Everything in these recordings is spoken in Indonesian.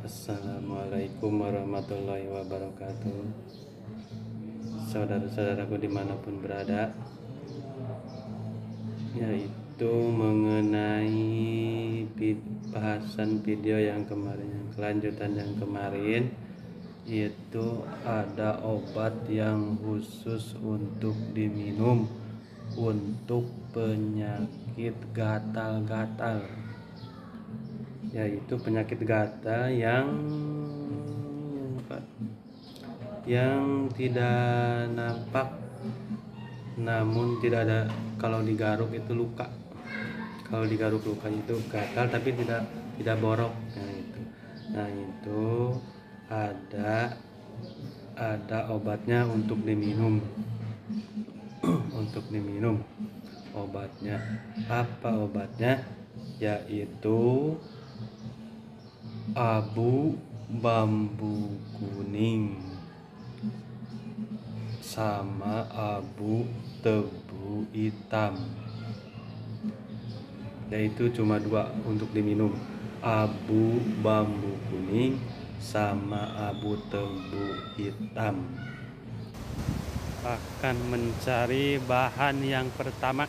Assalamualaikum warahmatullahi wabarakatuh. Saudara-saudaraku dimanapun berada, yaitu mengenai bahasan video yang kemarin, kelanjutan yang kemarin, yaitu ada obat yang khusus untuk diminum untuk penyakit gatal-gatal, yaitu penyakit gatal yang tidak nampak, namun tidak ada. Kalau digaruk itu luka, kalau digaruk luka itu gatal tapi tidak borok. Nah itu ada obatnya untuk diminum. Untuk diminum obatnya, apa obatnya? Yaitu abu bambu kuning sama abu tebu hitam. Yaitu cuma dua untuk diminum, abu bambu kuning sama abu tebu hitam. Akan mencari bahan yang pertama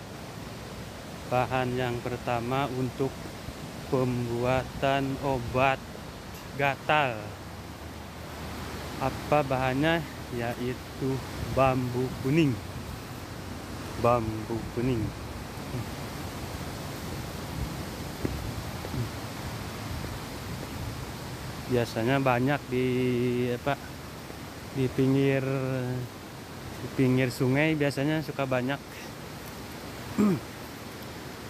untuk pembuatan obat gatal. Apa bahannya? Yaitu bambu kuning. Biasanya banyak di pinggir sungai, biasanya suka banyak.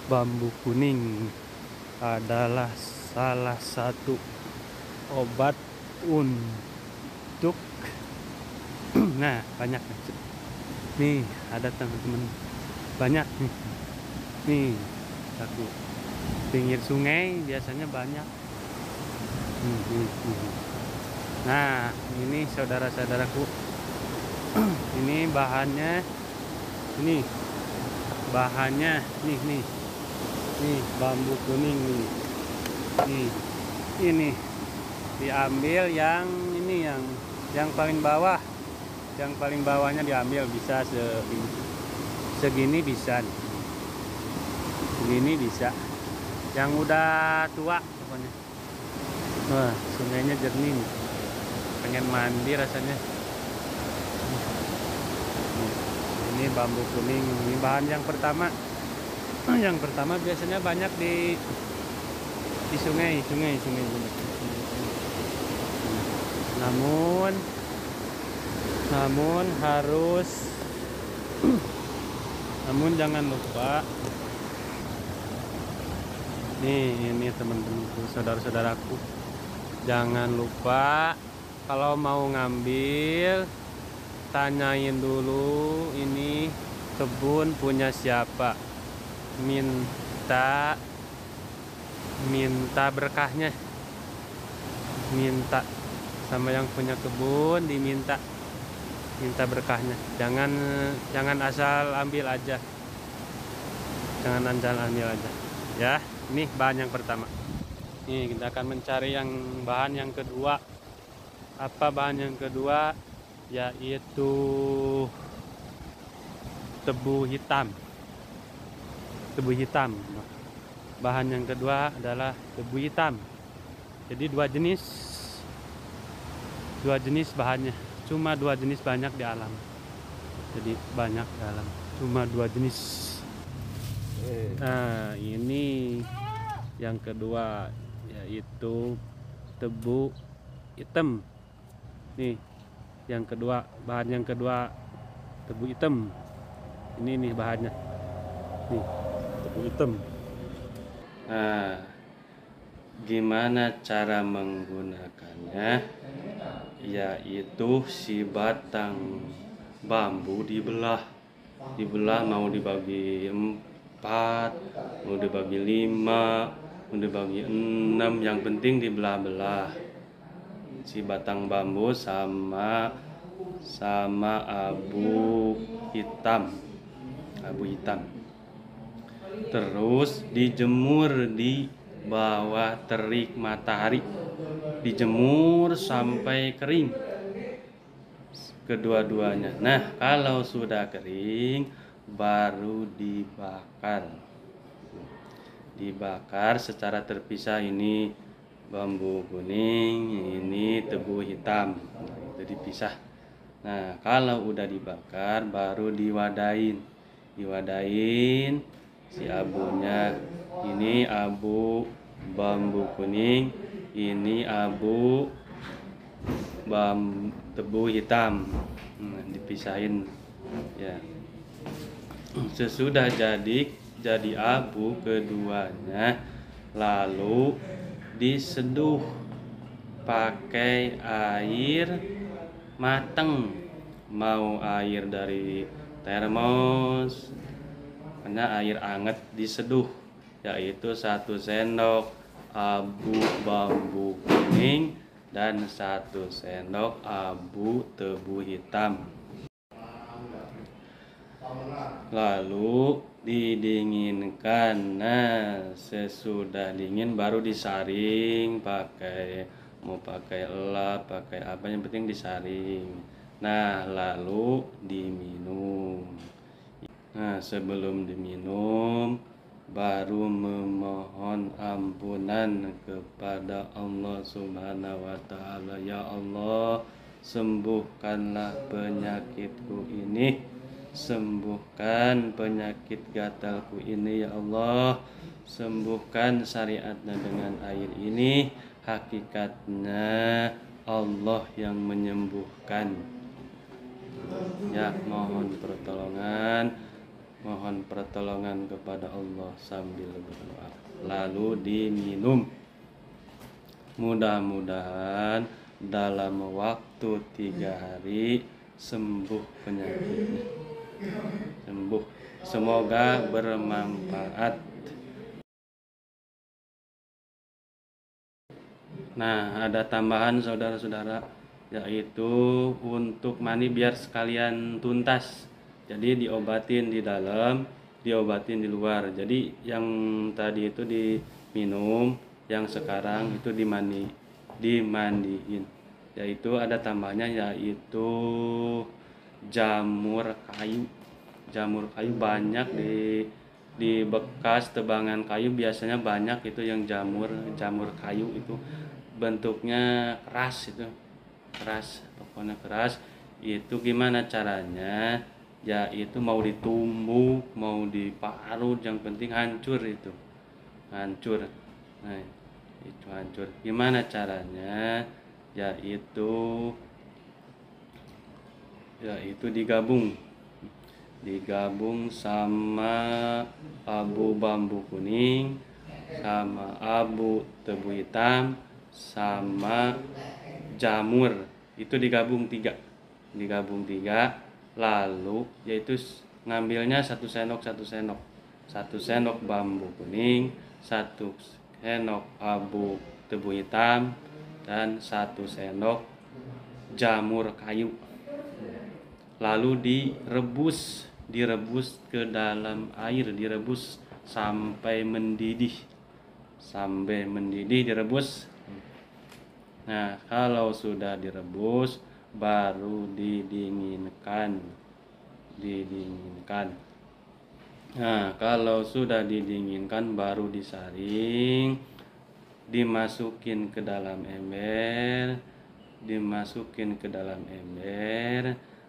Bambu kuning adalah salah satu obat untuk nah banyak nih, ada teman-teman banyak nih aku pinggir sungai biasanya banyak. Nah ini saudara-saudaraku, ini bahannya, nih bambu kuning nih. Ini diambil yang ini, yang paling bawah, yang paling bawahnya diambil. Bisa segini bisa, segini bisa. Yang udah tua pokoknya. Wah, sungainya jernih nih. Pengen mandi rasanya. Ini bambu kuning, ini bahan yang pertama. Yang pertama biasanya banyak di sungai. Namun jangan lupa nih, ini teman-temanku, saudara-saudaraku, jangan lupa kalau mau ngambil, tanyain dulu ini kebun punya siapa, minta berkahnya, minta sama yang punya kebun, minta berkahnya. Jangan asal ambil aja, ya. Ini bahan yang pertama. Nih kita akan mencari bahan yang kedua. Apa bahan yang kedua? Yaitu tebu hitam. Bahan yang kedua adalah tebu hitam. Jadi dua jenis bahannya. Cuma dua jenis, banyak di alam. Jadi banyak di alam, cuma dua jenis. Nah ini yang kedua, yaitu tebu hitam. Nih yang kedua, bahan yang kedua tebu hitam. Ini nih bahannya, nih tebu hitam. Nah, gimana cara menggunakannya? Yaitu si batang bambu dibelah, mau dibagi 4, mau dibagi 5, mau dibagi 6, yang penting dibelah-belah si batang bambu sama abu hitam. Terus dijemur di bawah terik matahari dijemur sampai kering kedua-duanya. Nah, kalau sudah kering baru dibakar secara terpisah. Ini bambu kuning, ini tebu hitam. Nah, itu dipisah. Nah, kalau udah dibakar baru diwadain si abunya. Ini abu bambu kuning, ini abu tebu hitam. Nah, dipisahin ya. Sesudah jadi abu keduanya, lalu diseduh pakai air mateng, mau air dari termos, karena air hangat diseduh, yaitu 1 sendok abu bambu kuning dan 1 sendok abu tebu hitam. Lalu didinginkan. Nah, sesudah dingin baru disaring mau pakai elap, pakai apa, yang penting disaring. Nah, lalu diminum. Nah, sebelum diminum baru memohon ampunan kepada Allah Subhanahu wa Ta'ala. Ya Allah, sembuhkanlah penyakitku ini, sembuhkan penyakit gatalku ini ya Allah, sembuhkan syariatnya dengan air ini. Hakikatnya Allah yang menyembuhkan. Ya, mohon pertolongan kepada Allah sambil berdoa, lalu diminum. Mudah-mudahan dalam waktu 3 hari sembuh penyakitnya. Semoga bermanfaat. Nah, ada tambahan saudara-saudara, yaitu untuk mani biar sekalian tuntas. Jadi diobatin di dalam, diobatin di luar. Jadi yang tadi itu diminum, yang sekarang itu dimandiin. Yaitu ada tambahnya, yaitu jamur kayu. Jamur kayu banyak di bekas tebangan kayu, biasanya banyak itu yang jamur kayu itu bentuknya keras, pokoknya keras. Itu gimana caranya? Yaitu mau ditumbuk, mau diparut, yang penting hancur itu. Hancur. Nah, itu hancur. Gimana caranya? Yaitu digabung sama abu bambu kuning, sama abu tebu hitam, sama jamur. Itu digabung tiga, lalu yaitu ngambilnya 1 sendok, 1 sendok bambu kuning, 1 sendok abu tebu hitam, dan 1 sendok jamur kayu. Lalu direbus ke dalam air, direbus sampai mendidih, direbus. Nah, kalau sudah direbus baru didinginkan. Nah, kalau sudah didinginkan baru disaring, dimasukin ke dalam ember.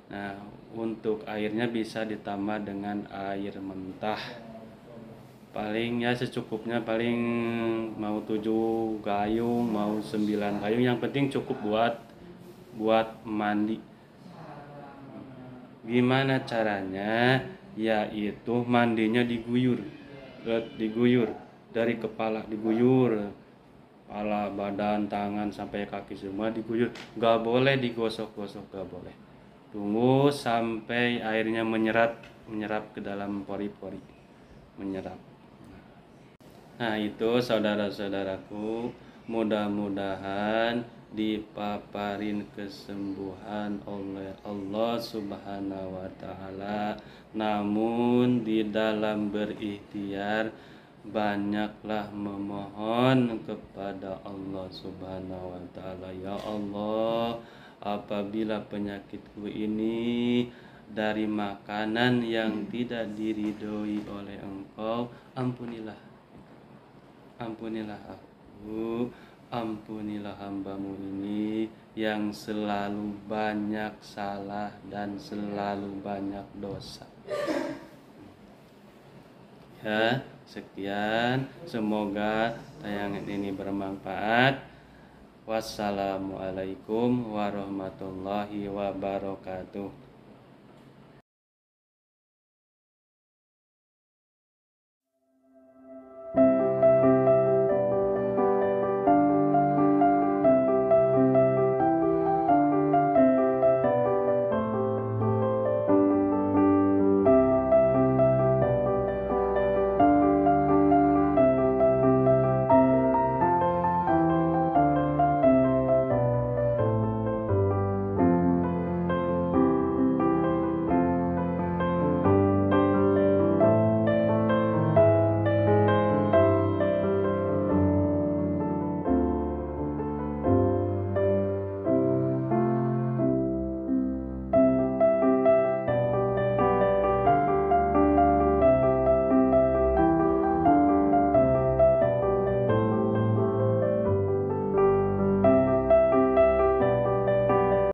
Nah, untuk airnya bisa ditambah dengan air mentah. Paling ya secukupnya, paling mau 7 gayung, mau 9 gayung, yang penting cukup buat mandi. Gimana caranya? Yaitu mandinya diguyur dari kepala, diguyur kepala, badan, tangan sampai kaki semua diguyur. Gak boleh digosok-gosok, gak boleh. Tunggu sampai airnya menyerap ke dalam pori-pori, menyerap. Nah, itu saudara-saudaraku, mudah-mudahan dipaparin kesembuhan oleh Allah Subhanahu wa Ta'ala. Namun di dalam berikhtiar banyaklah memohon kepada Allah Subhanahu wa taala. Ya Allah, apabila penyakitku ini dari makanan yang tidak diridhoi oleh Engkau, ampunilah. Ampunilah aku, ampunilah hambamu ini yang selalu banyak salah dan selalu banyak dosa. Ya, sekian. Semoga tayangan ini bermanfaat. Wassalamualaikum warahmatullahi wabarakatuh.